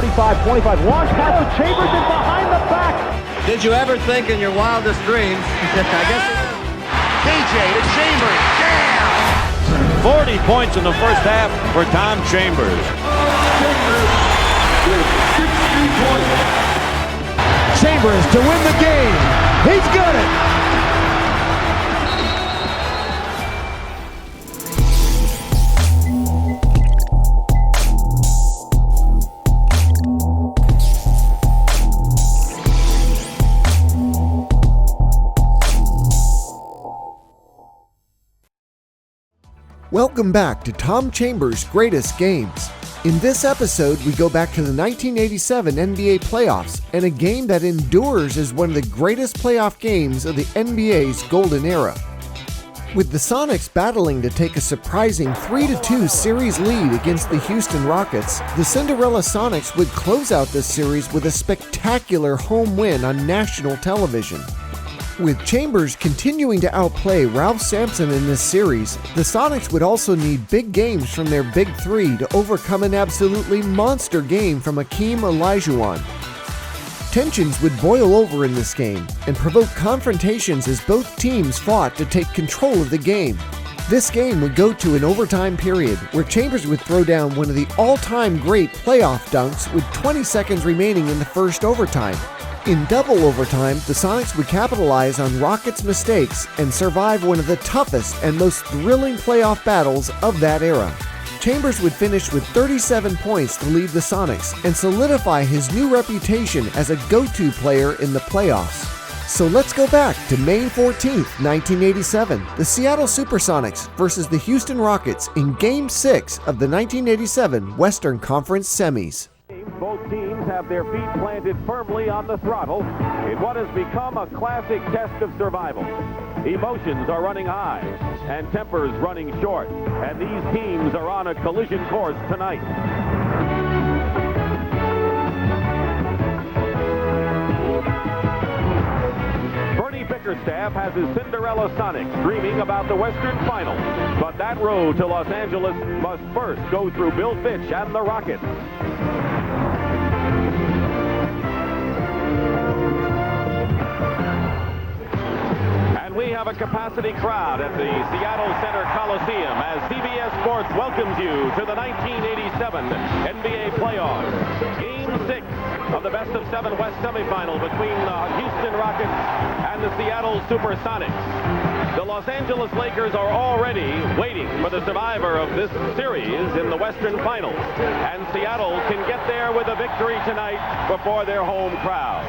35-25. Launch pass to Chambers and behind the back. Did you ever think in your wildest dreams? I guess. DJ to Chambers. Damn! 40 points in the first half for Tom Chambers. Chambers to win the game. He's got it. Welcome back to Tom Chambers' Greatest Games. In this episode, we go back to the 1987 NBA playoffs and a game that endures as one of the greatest playoff games of the NBA's golden era. With the Sonics battling to take a surprising 3-2 series lead against the Houston Rockets, the Cinderella Sonics would close out this series with a spectacular home win on national television. With Chambers continuing to outplay Ralph Sampson in this series, the Sonics would also need big games from their big three to overcome an absolutely monster game from Hakeem Olajuwon. Tensions would boil over in this game and provoke confrontations as both teams fought to take control of the game. This game would go to an overtime period where Chambers would throw down one of the all-time great playoff dunks with 20 seconds remaining in the first overtime. In double overtime, the Sonics would capitalize on Rockets' mistakes and survive one of the toughest and most thrilling playoff battles of that era. Chambers would finish with 37 points to lead the Sonics and solidify his new reputation as a go-to player in the playoffs. So let's go back to May 14th, 1987, the Seattle Supersonics versus the Houston Rockets in Game 6 of the 1987 Western Conference Semis. Both teams have their feet planted firmly on the throttle in what has become a classic test of survival. Emotions are running high and tempers running short, and these teams are on a collision course tonight. Bickerstaff has his Cinderella Sonics dreaming about the Western Final, but that road to Los Angeles must first go through Bill Fitch and the Rockets. And we have a capacity crowd at the Seattle Center Coliseum as CBS Sports welcomes you to the 1987 NBA playoffs. Game 6 of the best-of-7 West semifinal between the Houston Rockets and the Seattle Supersonics. The Los Angeles Lakers are already waiting for the survivor of this series in the Western Finals, and Seattle can get there with a victory tonight before their home crowd.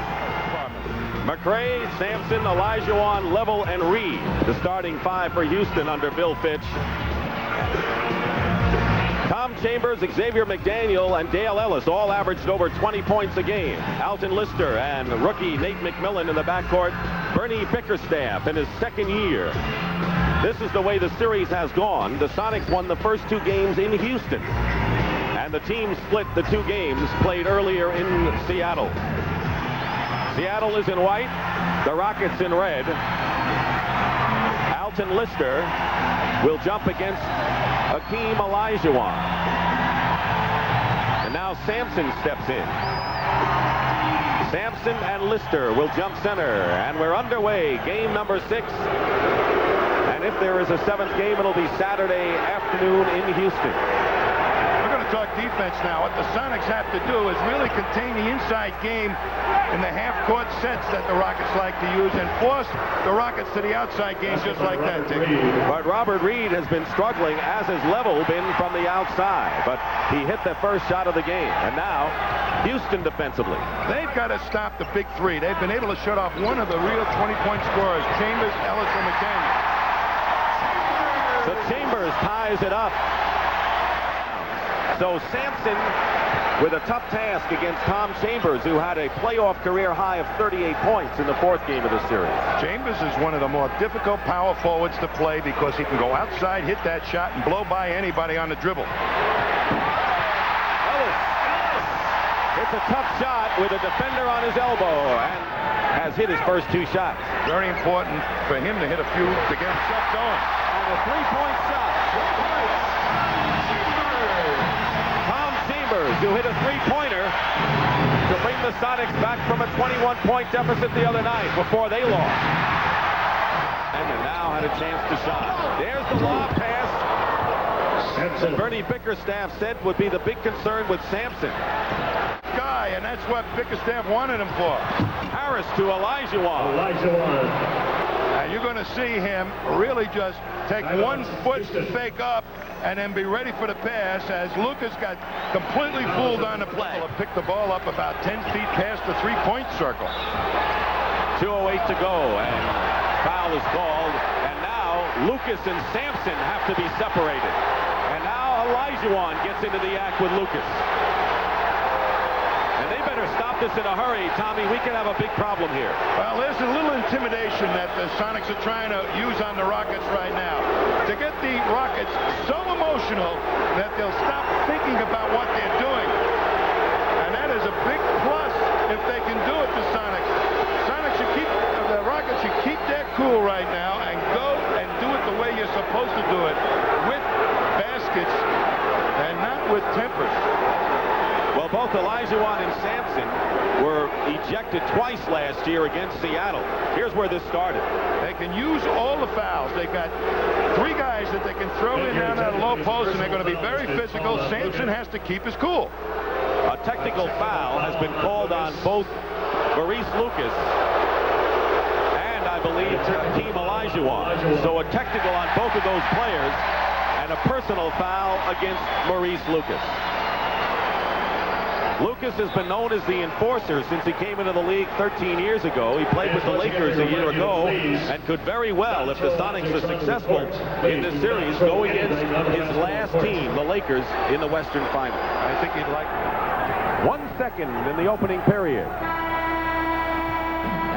McCray, Sampson, Olajuwon, Leavell, and Reid, the starting five for Houston under Bill Fitch. Tom Chambers, Xavier McDaniel, and Dale Ellis all averaged over 20 points a game. Alton Lister and rookie Nate McMillan in the backcourt. Bernie Bickerstaff in his second year. This is the way the series has gone. The Sonics won the first two games in Houston, and the team split the two games played earlier in Seattle. Seattle is in white, the Rockets in red. Alton Lister will jump against Hakeem Olajuwon. And now Sampson steps in. Sampson and Lister will jump center, and we're underway. Game number 6. And if there is a 7th game, it'll be Saturday afternoon in Houston. Talk defense now. What the Sonics have to do is really contain the inside game in the half-court sets that the Rockets like to use and force the Rockets to the outside game just like that, Dick. But Robert Reid has been struggling, as has Leavell been from the outside. But he hit the first shot of the game. And now, Houston defensively. They've got to stop the big three. They've been able to shut off one of the real 20-point scorers, Chambers, Ellis, and McDaniel. So Chambers ties it up. So Sampson with a tough task against Tom Chambers, who had a playoff career high of 38 points in the 4th game of the series. Chambers is one of the more difficult power forwards to play because he can go outside, hit that shot, and blow by anybody on the dribble. Ellis. It's a tough shot with a defender on his elbow and has hit his first 2 shots. Very important for him to hit a few to get himself going. And a 3-point shot. Tom Chambers, who hit a 3-pointer, 21-point deficit the other night before they lost. And they now had a chance to shine. There's the lob pass. Bernie Bickerstaff said would be the big concern with Sampson. Guy, and that's what Bickerstaff wanted him for. Harris to Olajuwon. Now you're going to see him really just take 1 foot to fake up and then be ready for the pass as Lucas got completely fooled on the play. Picked the ball up about 10 feet past the three-point circle. 2:08 to go, and foul is called. And now Lucas and Sampson have to be separated. And now Olajuwon gets into the act with Lucas. And they better stop this in a hurry, Tommy. We could have a big problem here. Well, there's a little intimidation that the Sonics are trying to use on the Rockets right now to get the Rockets so emotional that they'll stop thinking about what they're doing. And that is a big plus if they can do it, the Sonics. The Rockets should keep their cool right now and go and do it the way you're supposed to do it, with baskets and not with tempers. Well, both Olajuwon and Sampson were ejected twice last year against Seattle. Here's where this started. They can use all the fouls. They've got 3 guys that they can throw in down that low post, and they're going to be very physical. Sampson has to keep his cool. A technical foul has been called on both Maurice Lucas and, I believe, Hakeem Olajuwon. So a technical on both of those players and a personal foul against Maurice Lucas. Lucas has been known as the enforcer since he came into the league 13 years ago. He played with the Lakers a year ago and could very well, if the Sonics are successful in this series, go against his last team, the Lakers, in the Western Final. I think he'd like 1 second in the opening period.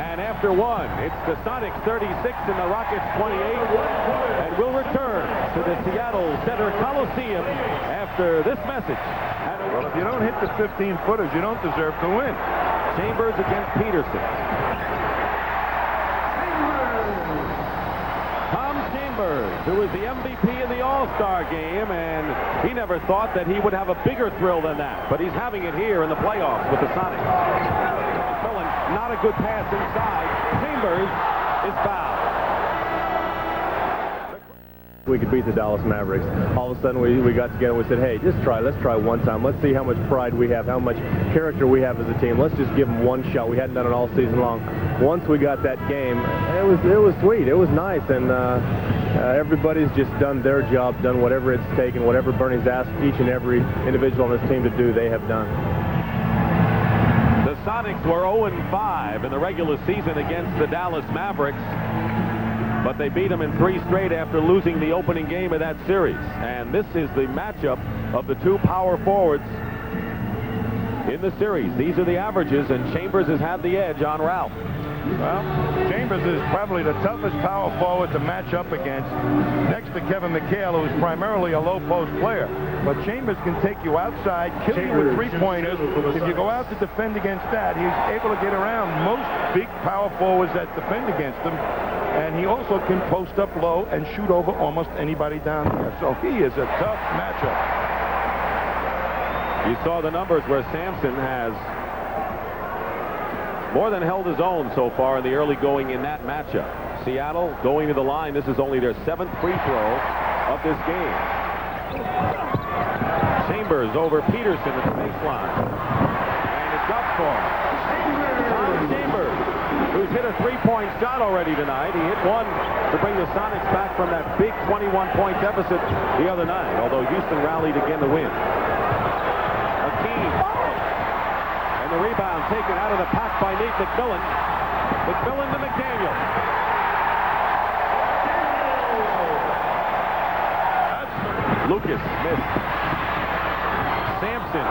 And after one, it's the Sonics 36 and the Rockets 28. And we'll return to the Seattle Center Coliseum after this message. Well, if you don't hit the 15-footers, you don't deserve to win. Chambers against Petersen. Tom Chambers, who was the MVP in the All-Star game, and he never thought that he would have a bigger thrill than that. But he's having it here in the playoffs with the Sonics. McMillan, not a good pass inside. Chambers is fouled. We could beat the Dallas Mavericks. All of a sudden we got together and we said, hey, let's try one time. Let's see how much pride we have, how much character we have as a team. Let's just give them one shot. We hadn't done it all season long. Once we got that game, it was sweet. It was nice, and everybody's just done their job, done whatever it's taken, whatever Bernie's asked each and every individual on this team to do, they have done. The Sonics were 0-5 in the regular season against the Dallas Mavericks. But they beat them in 3 straight after losing the opening game of that series. And this is the matchup of the 2 power forwards in the series. These are the averages, and Chambers has had the edge on Ralph. Well, Chambers is probably the toughest power forward to match up against, next to Kevin McHale, who's primarily a low-post player. But Chambers can take you outside, kill you with 3-pointers. If you go out to defend against that, he's able to get around most big power forwards that defend against him. And he also can post up low and shoot over almost anybody down there. So he is a tough matchup. You saw the numbers where Sampson has more than held his own so far in the early going in that matchup. Seattle going to the line. This is only their 7th free throw of this game. Chambers over Petersen at the baseline. And it's up for Tom Chambers, who's hit a 3-point shot already tonight. He hit one to bring the Sonics back from that big 21-point deficit the other night, although Houston rallied again to win. Hakeem. And the rebound taken out of the pack by McMillan. McMillan to McDaniel. Lucas missed. Sampson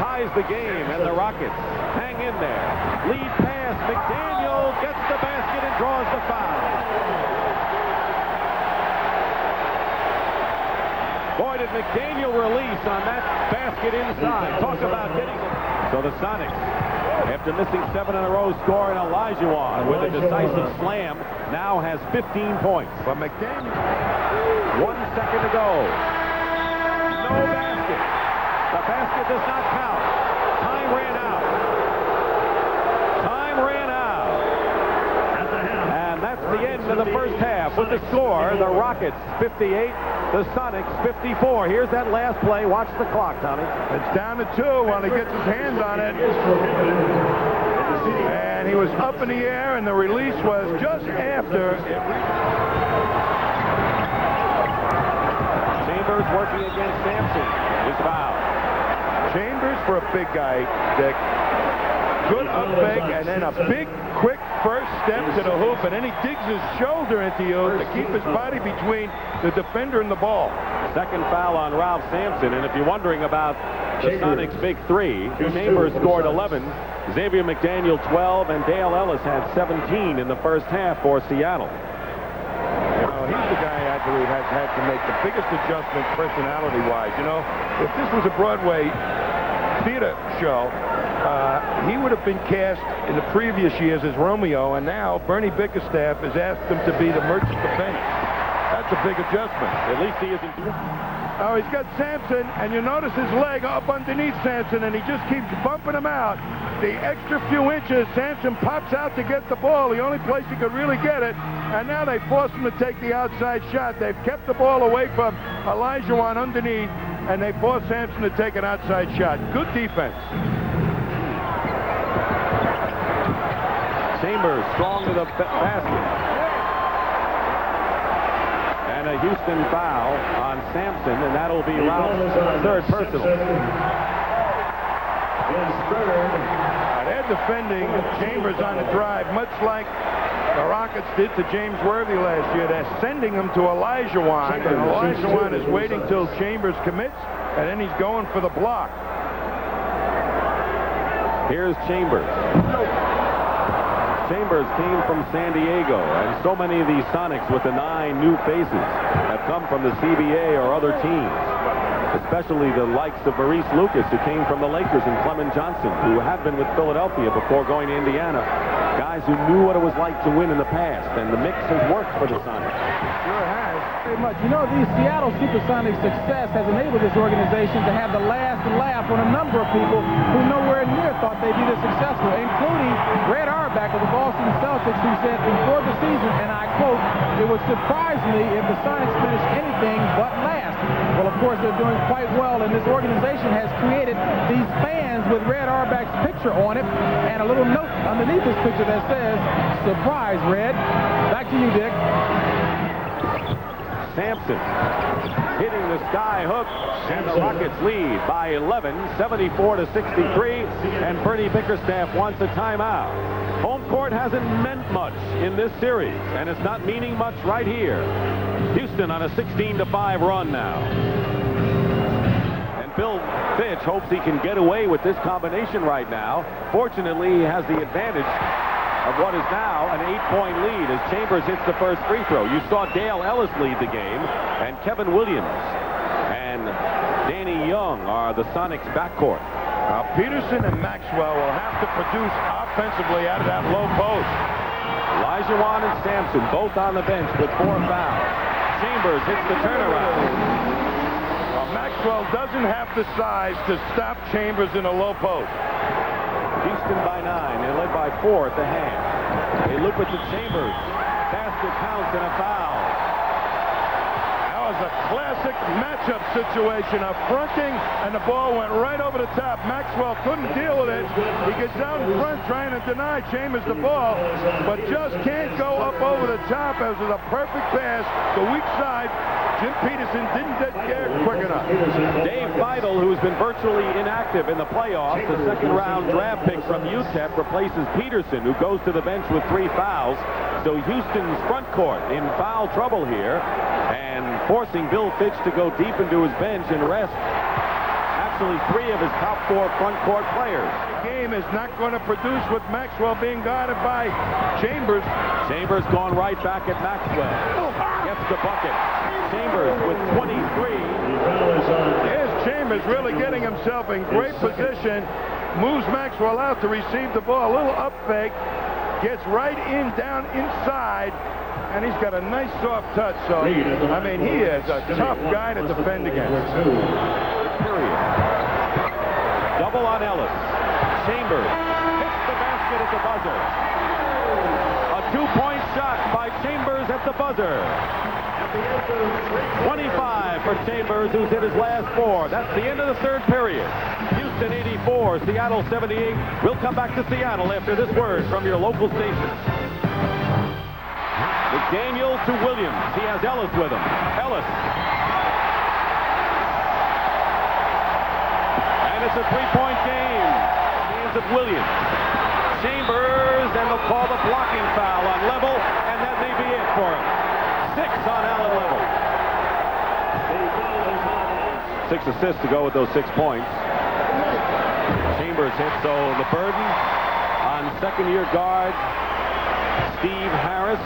ties the game, and the Rockets hang in there. Lead pass. McDaniel gets the basket and draws the foul. Boy, did McDaniel release on that basket inside. Talk about getting it. So the Sonics, after missing 7 in a row, score in Olajuwon with a decisive slam, now has 15 points. But McDaniel, 1 second to go. No basket. The basket does not count. Time ran out. Bickerstaff with the score. The Rockets 58, the Sonics 54. Here's that last play. Watch the clock, Tommy. It's down to 2 while he gets his hands on it. And he was up in the air, and the release was just after. Chambers working against Sampson. His foul. Chambers for a big guy, Dick. Good up fake, and then a big, quick first step to the hoop, and then he digs his shoulder into you to keep his body between the defender and the ball. Second foul on Ralph Sampson, and if you're wondering about the Sonics' big three, Chambers scored 11, Xavier McDaniel 12, and Dale Ellis had 17 in the first half for Seattle. You know, he's the guy I believe has had to make the biggest adjustment personality-wise. You know, if this was a Broadway theater show, he would have been cast in the previous years as Romeo, and now Bernie Bickerstaff has asked him to be the merchant of Venice. That's a big adjustment. At least he isn't. Oh, he's got Sampson, and you notice his leg up underneath Sampson, and he just keeps bumping him out. The extra few inches, Sampson pops out to get the ball, the only place he could really get it, and now they force him to take the outside shot. They've kept the ball away from Olajuwon underneath, and they force Sampson to take an outside shot. Good defense. Chambers strong to the basket. And a Houston foul on Sampson, and that'll be Ralph's third personal. They're defending Chambers on the drive, much like the Rockets did to James Worthy last year. They're sending him to Olajuwon, and Olajuwon is waiting till Chambers commits, and then he's going for the block. Here's Chambers. Chambers came from San Diego, and so many of these Sonics with the 9 new faces have come from the CBA or other teams, especially the likes of Maurice Lucas, who came from the Lakers, and Clemon Johnson, who have been with Philadelphia before going to Indiana. Guys who knew what it was like to win in the past, and the mix has worked for the Sonics. Sure has. Very much. You know, the Seattle Supersonics success has enabled this organization to have the last laugh on a number of people who nowhere near thought they'd be this successful, including Red Auerbach of the Boston Celtics, who said before the season, and I quote, "It would surprise me if the Sonics finish anything but last." Well, of course, they're doing quite well, and this organization has created these fans with Red Auerbach's picture on it, and a little note underneath this picture that says, "Surprise, Red." Back to you, Dick. Sampson hitting the sky hook, and the Rockets lead by 11, 74-63, and Bernie Bickerstaff wants a timeout. Home court hasn't meant much in this series, and it's not meaning much right here. Houston on a 16-5 run now. And Bill Fitch hopes he can get away with this combination right now. Fortunately, he has the advantage of what is now an 8-point lead as Chambers hits the first free throw. You saw Dale Ellis lead the game, and Kevin Williams and Danny Young are the Sonics backcourt. Petersen and Maxwell will have to produce offensively out of that low post. Olajuwon and Sampson both on the bench with 4 fouls. Chambers hits the turnaround. Maxwell doesn't have the size to stop Chambers in a low post. Houston by 9. They're led by 4 at the half. They look at the Chambers. Basket counts and a foul. That was a classic matchup situation. A fronting, and the ball went right over the top. Maxwell couldn't deal with it. He gets out in front trying to deny Chambers the ball, but just can't go up over the top. It was a perfect pass. The weak side. Jim Petersen didn't get there quick enough. Dave Feitl, who's been virtually inactive in the playoffs, the second-round draft pick from UTEP, replaces Petersen, who goes to the bench with 3 fouls. So Houston's front court in foul trouble here, and forcing Bill Fitch to go deep into his bench and rest actually 3 of his top 4 front court players. The game is not going to produce with Maxwell being guarded by Chambers. Chambers going right back at Maxwell. Gets the bucket. Chambers with 23. Here's Chambers really getting himself in great position. Moves Maxwell out to receive the ball. A little up fake. Gets right in, down inside. And he's got a nice soft touch. So, I mean, he is a tough guy to defend against. Period. Double on Ellis. Chambers hits the basket at the buzzer. A 2-point shot by Chambers at the buzzer. 25 for Chambers, who's hit his last 4. That's the end of the third period. Houston 84, Seattle 78. We'll come back to Seattle after this word from your local station. McDaniel to Williams. He has Ellis with him. Ellis. And it's a three-point game. Hands of Williams. Chambers, and they'll call the blocking foul on Leavell, and that may be it for him. 6 on Allen Leavell. 6 assists to go with those 6 points. Chambers hit, so the burden on second-year guard Steve Harris.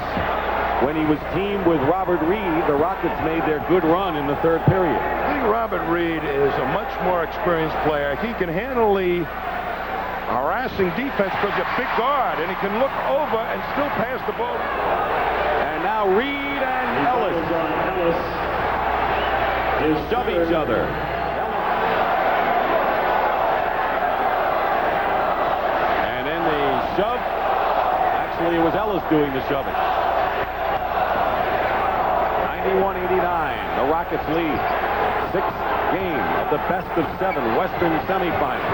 When he was teamed with Robert Reid, the Rockets made their good run in the third period. I think Robert Reid is a much more experienced player. He can handle the harassing defense because he's a big guard, and he can look over and still pass the ball. And now Reid and Ellis shove each other. And in the shove, actually it was Ellis doing the shoving. 91-89, the Rockets lead. 6th game of the best-of-7 Western semifinal.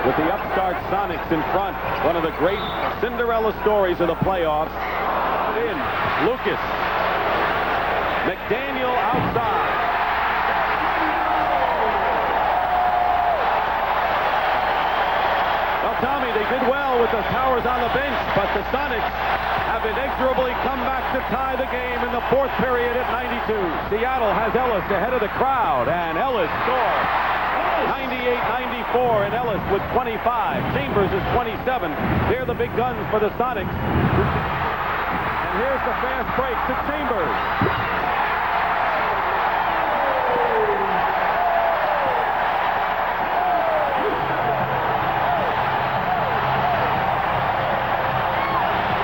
With the upstart Sonics in front, one of the great Cinderella stories of the playoffs. In Lucas. McDaniel outside. Well, Tommy, they did well with the Towers on the bench, but the Sonics have inexorably come back to tie the game in the 4th period at 92. Seattle has Ellis ahead of the crowd, and Ellis scores. 98-94, and Ellis with 25. Chambers is 27. They're the big guns for the Sonics. And here's the fast break to Chambers.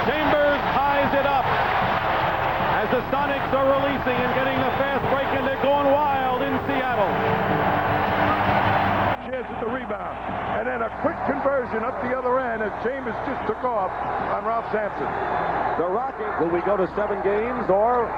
Chambers ties it up as the Sonics are releasing and getting the fast break, and they're going wild in Seattle. At the rebound, and then a quick conversion up the other end as Chambers just took off on Ralph Sampson. The Rockets, will we go to 7 games, or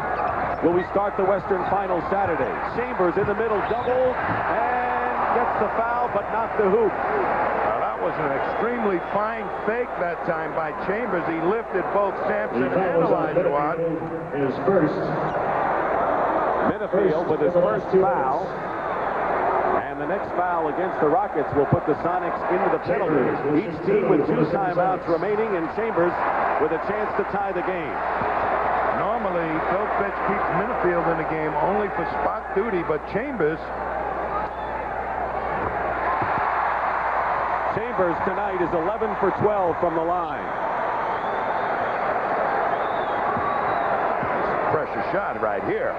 will we start the Western Final Saturday? Chambers in the middle, double, and gets the foul, but not the hoop. That was an extremely fine fake that time by Chambers. He lifted both Sampson and Olajuwon. His first. Minniefield with his first foul. The next foul against the Rockets will put the Sonics into the penalty. Each team with 2 timeouts remaining, and Chambers with a chance to tie the game. Normally, Bill Fitch keeps Minniefield in the game only for spot duty, but Chambers tonight is 11 for 12 from the line. Pressure shot right here.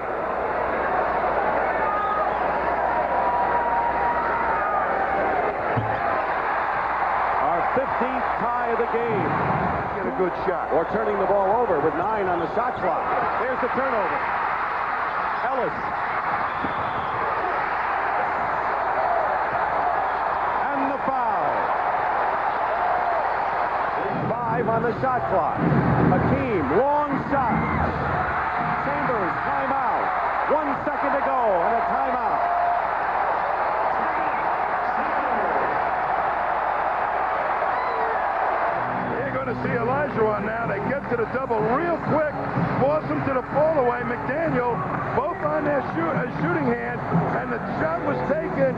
Our 15th tie of the game. Get a good shot. Or turning the ball over with 9 on the shot clock. There's the turnover. Ellis. And the foul. 5 on the shot clock. Hakeem, long shot. Chambers, timeout. 1 second to go and a timeout. You're going to see Olajuwon now. They get to the double real quick. Force him to the fall away. McDaniel, both on their shooting hand, and the shot was taken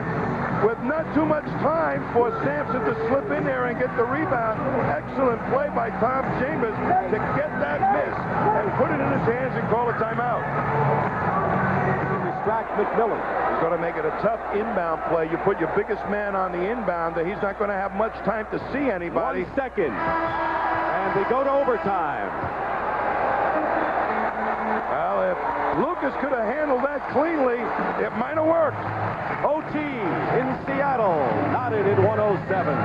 with not too much time for Sampson to slip in there and get the rebound. Excellent play by Tom Chambers to get that miss and put it in his hands and call a timeout. Distract McMillan. He's going to make it a tough inbound play. You put your biggest man on the inbound, he's not going to have much time to see anybody. 1 second. And we go to overtime. Well, if Lucas could have handled that cleanly, it might have worked. OT in Seattle, knotted at 107.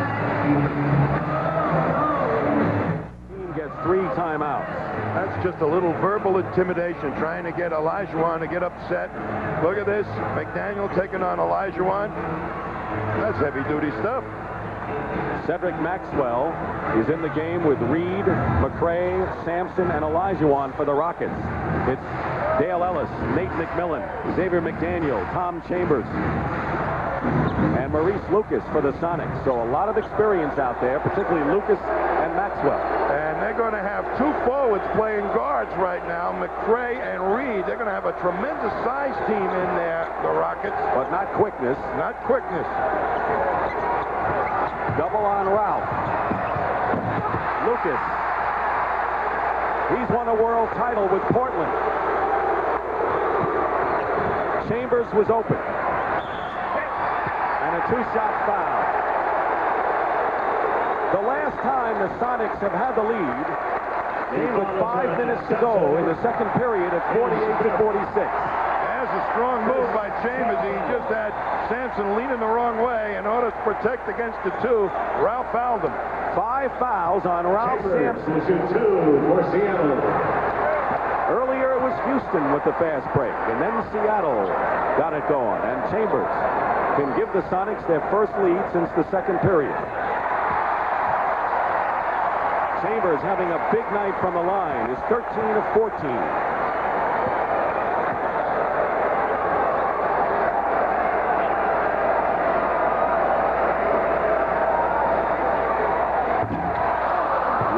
Team gets 3 timeouts. That's just a little verbal intimidation, trying to get Olajuwon to get upset. Look at this, McDaniel taking on Olajuwon. That's heavy-duty stuff. Cedric Maxwell is in the game with Reid, McCray, Sampson, and Olajuwon for the Rockets. It's Dale Ellis, Nate McMillan, Xavier McDaniel, Tom Chambers, and Maurice Lucas for the Sonics. So a lot of experience out there, particularly Lucas and Maxwell. And they're going to have two forwards playing guards right now, McCray and Reid. They're going to have a tremendous size team in there, the Rockets. But not quickness. Not quickness. Double on Ralph. Lucas. He's won a world title with Portland. Chambers was open. And a two-shot foul. The last time the Sonics have had the lead came with 5 minutes to go in the second period at 48-46. That's a strong move by Chambers. He just had Sampson leaning the wrong way in order to protect against the two. Ralph fouled him. 5 fouls on Ralph Sampson. Earlier it was Houston with the fast break, and then Seattle got it going, and Chambers can give the Sonics their first lead since the second period. Chambers having a big night from the line is 13 of 14.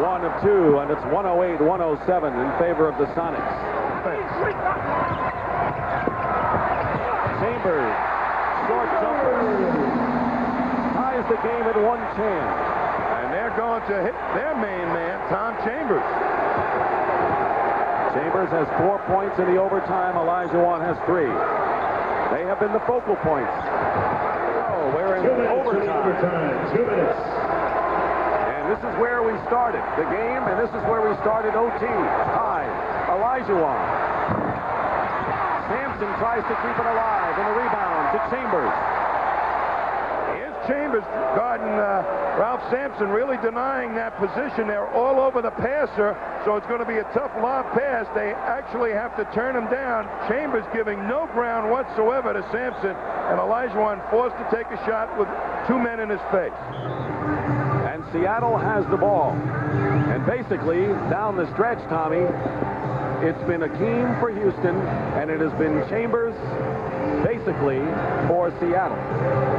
One of 2, and it's 108-107 in favor of the Sonics. Chambers, short jumper, ties the game at 1 chance. And they're going to hit their main man, Tom Chambers. Chambers has 4 points in the overtime. Olajuwon has 3. They have been the focal points. Oh, we're in overtime. 2 minutes. And this is where we started the game, and this is where we started OT. Tied. Olajuwon. Sampson tries to keep it alive, and a rebound to Chambers. Chambers guarding Ralph Sampson, really denying that position. They're all over the passer, so it's going to be a tough lob pass. They actually have to turn him down. Chambers giving no ground whatsoever to Sampson, and Olajuwon forced to take a shot with 2 men in his face. And Seattle has the ball. And basically, down the stretch, Tommy, it's been Hakeem for Houston, and it has been Chambers, basically, for Seattle.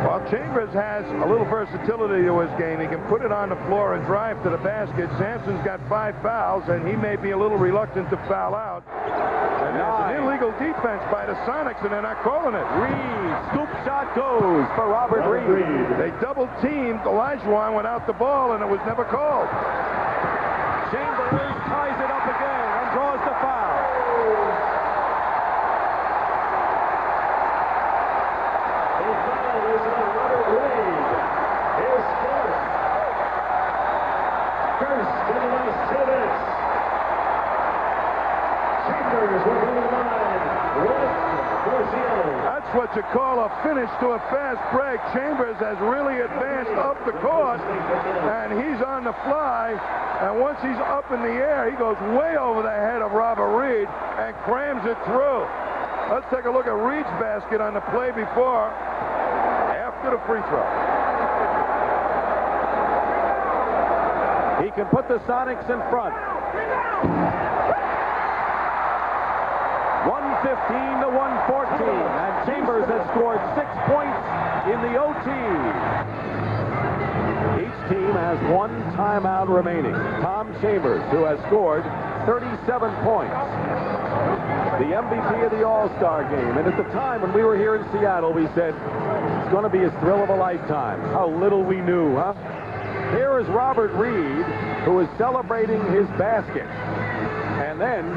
Well, Chambers has a little versatility to his game. He can put it on the floor and drive to the basket. Sampson's got 5 fouls, and he may be a little reluctant to foul out. And that's an illegal defense by the Sonics, and they're not calling it. Reid, scoop shot goes for Robert Reid. They double-teamed Olajuwon without the ball, and it was never called. Chambers ties it up again and draws the foul. That's what you call a finish to a fast break. Chambers has really advanced up the court, and he's on the fly. And once he's up in the air, he goes way over the head of Robert Reid and crams it through. Let's take a look at Reid's basket on the play before, after the free throw. He can put the Sonics in front. 115-114, and Chambers has scored 6 points in the OT. Each team has 1 timeout remaining. Tom Chambers, who has scored 37 points. The MVP of the All-Star game. And at the time when we were here in Seattle, we said, it's going to be a thrill of a lifetime. How little we knew, huh? Here is Robert Reid, who is celebrating his basket. And then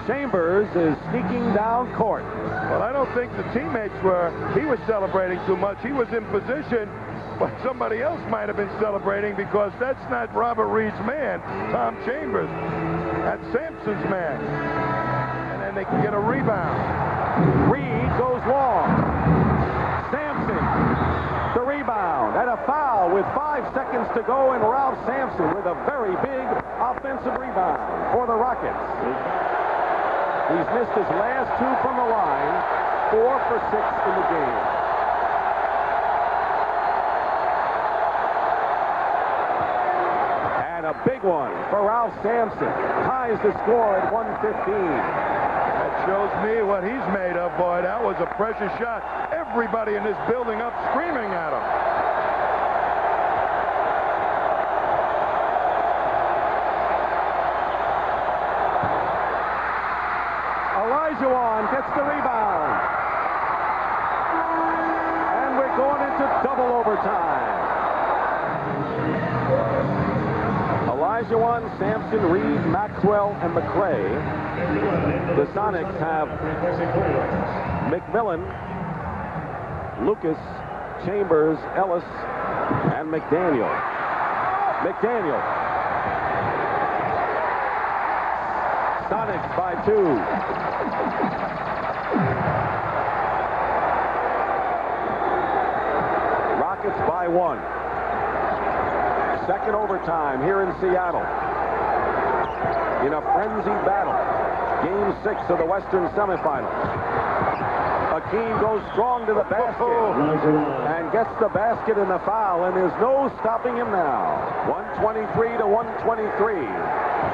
Chambers is sneaking down court. Well, I don't think the teammates were. He was celebrating too much. He was in position, but somebody else might have been celebrating because that's not Robert Reid's man, Tom Chambers. That's Sampson's man. And then they can get a rebound. Reid goes long. Sampson, the rebound, and a foul with 5 seconds to go, and Ralph Sampson with a very big offensive rebound for the Rockets. He's missed his last 2 from the line, 4 for 6 in the game. a big one for Ralph Sampson. Ties the score at 115. That shows me what he's made of, boy. That was a precious shot. Everybody in this building up screaming at him. Olajuwon gets the rebound. And we're going into double overtime. Olajuwon, Sampson, Reid, Maxwell, and McCray. The Sonics have McMillan, Lucas, Chambers, Ellis, and McDaniel. McDaniel. Sonics by 2. Rockets by 1. Second overtime here in Seattle. In a frenzied battle. Game 6 of the Western semifinals. Hakeem goes strong to the basket and gets the basket in the foul, and there's no stopping him now. 123 to 123.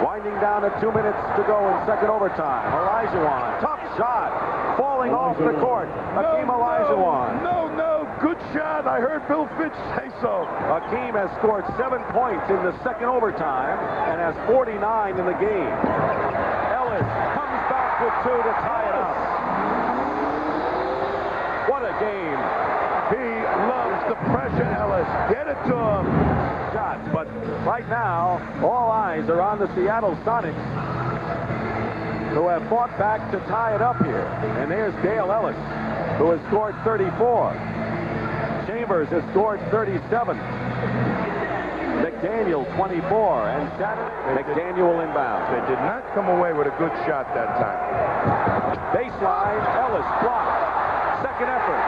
Winding down to 2 minutes to go in second overtime. Olajuwon, tough shot, falling off the court. Hakeem Olajuwon. No, good shot. I heard Bill Fitch say so. Hakeem has scored 7 points in the second overtime and has 49 in the game. Ellis comes back with 2 to tie it up. What a game. He loves the pressure, Ellis. Get it to him. Shots, but right now, all eyes are on the Seattle Sonics, who have fought back to tie it up here. And there's Dale Ellis, who has scored 34. Chambers has scored 37. McDaniel 24, and McDaniel inbound. They did not come away with a good shot that time. Baseline, Ellis blocked. Second effort.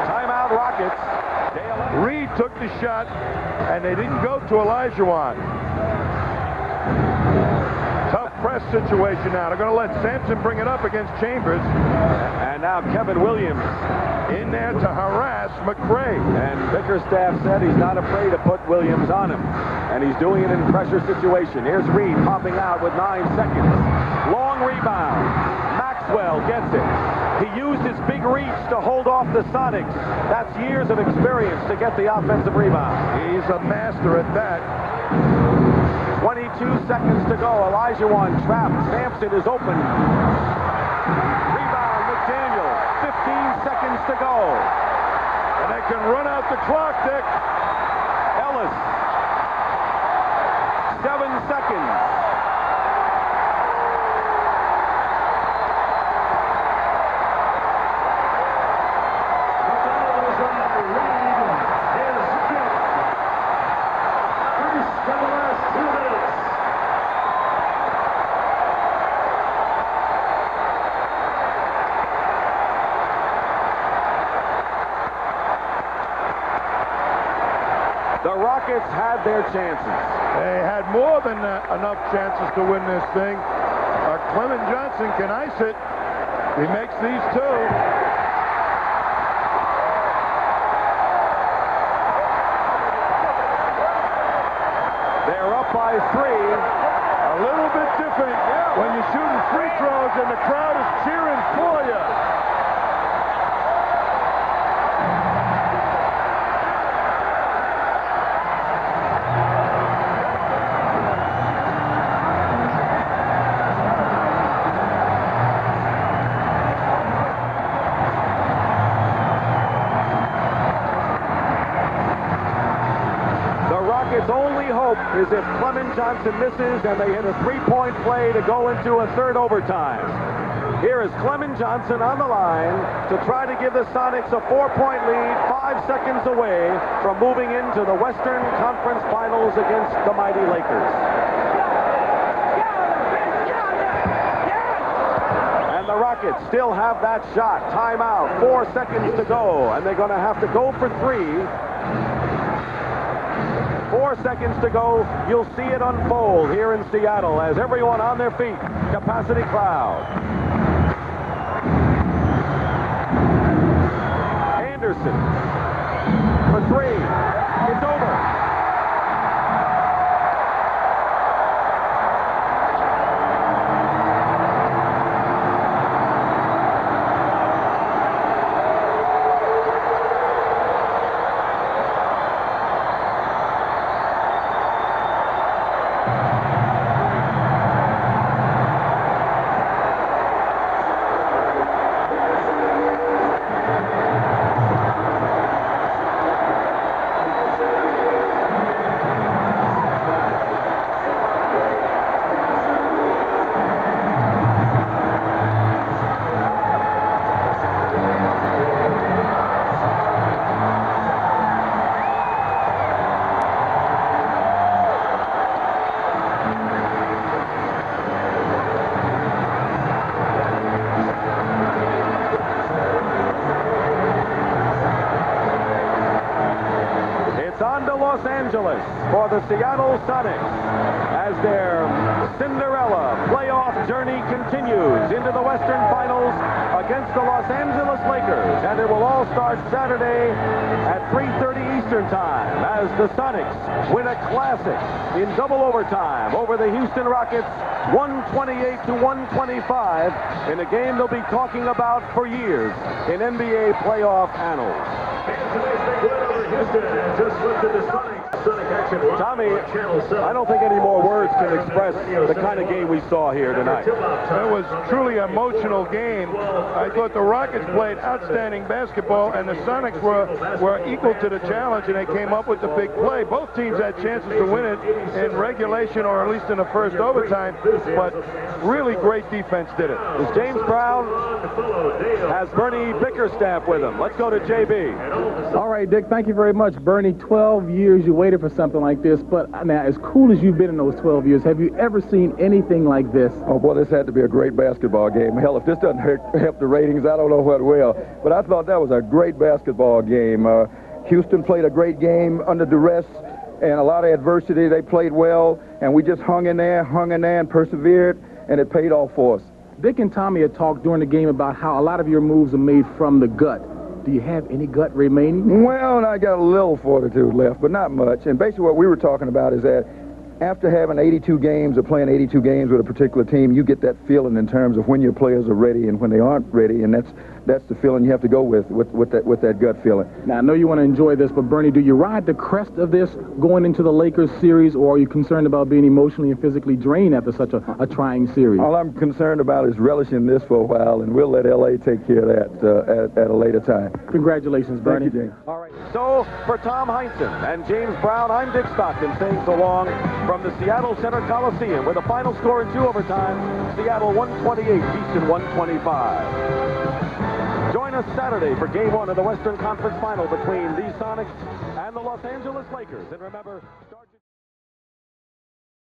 Timeout Rockets. Reid took the shot, and they didn't go to Olajuwon. Tough press situation now. They're going to let Sampson bring it up against Chambers. And now Kevin Williams in there to harass McCray. And Bickerstaff said he's not afraid to put Williams on him. And he's doing it in pressure situation. Here's Reid popping out with 9 seconds. Long rebound. Maxwell gets it. He used his big reach to hold off the Sonics. That's years of experience to get the offensive rebound. He's a master at that. 22 seconds to go. Olajuwon trapped. Sampson is open. Rebound, McDaniel. 15 seconds to go. And they can run out the clock, Dick. Ellis. 7 seconds. The Rockets had their chances. They had more than enough chances to win this thing. Clemon Johnson can ice it. He makes these 2. They're up by 3. A little bit different when you're shooting free throws and the crowd is cheering for you. Its only hope is if Clemon Johnson misses and they hit a 3-point play to go into a third overtime. Here is Clemon Johnson on the line to try to give the Sonics a 4-point lead, 5 seconds away from moving into the Western Conference Finals against the mighty Lakers. And the Rockets still have that shot. Timeout, 4 seconds to go, and they're going to have to go for 3. 4 seconds to go. You'll see it unfold here in Seattle as everyone on their feet. Capacity crowd. Petersen. For three. It's over. Los Angeles for the Seattle Sonics as their Cinderella playoff journey continues into the Western Finals against the Los Angeles Lakers, and it will all start Saturday at 3:30 Eastern Time as the Sonics win a classic in double overtime over the Houston Rockets, 128-125, in a game they'll be talking about for years in NBA playoff annals. Tommy, I don't think any more words can express the kind of game we saw here tonight. It was truly an emotional game. I thought the Rockets played outstanding basketball, and the Sonics were equal to the challenge, and they came up with the big play. Both teams had chances to win it in regulation or at least in the first overtime, but really great defense did it. As James Brown has Bernie Bickerstaff with him. Let's go to JB. All right, Dick, thank you very much. Bernie, 12 years you waited for something like this, but now, as cool as you've been in those 12 years, have you ever seen anything like this? Oh, boy, this had to be a great basketball game. Hell, if this doesn't help the ratings, I don't know what will. But I thought that was a great basketball game. Houston played a great game under duress and a lot of adversity. They played well, and we just hung in there and persevered, and it paid off for us. Dick and Tommy had talked during the game about how a lot of your moves are made from the gut. Do you have any gut remaining? Well, I got a little fortitude left, but not much. And basically what we were talking about is that after having 82 games or playing 82 games with a particular team, you get that feeling in terms of when your players are ready and when they aren't ready, and that's the feeling you have to go with that gut feeling. Now, I know you want to enjoy this, but Bernie, do you ride the crest of this going into the Lakers series, or are you concerned about being emotionally and physically drained after such a trying series? All I'm concerned about is relishing this for a while, and we'll let L.A. take care of that at a later time. Congratulations, Bernie. Thank you, James. All right. So, for Tom Heinsohn and James Brown, I'm Dick Stockton saying so long from the Seattle Center Coliseum, with a final score in 2 overtimes, Seattle 128, Houston 125. Join us Saturday for Game 1 of the Western Conference Final between the Sonics and the Los Angeles Lakers. And remember,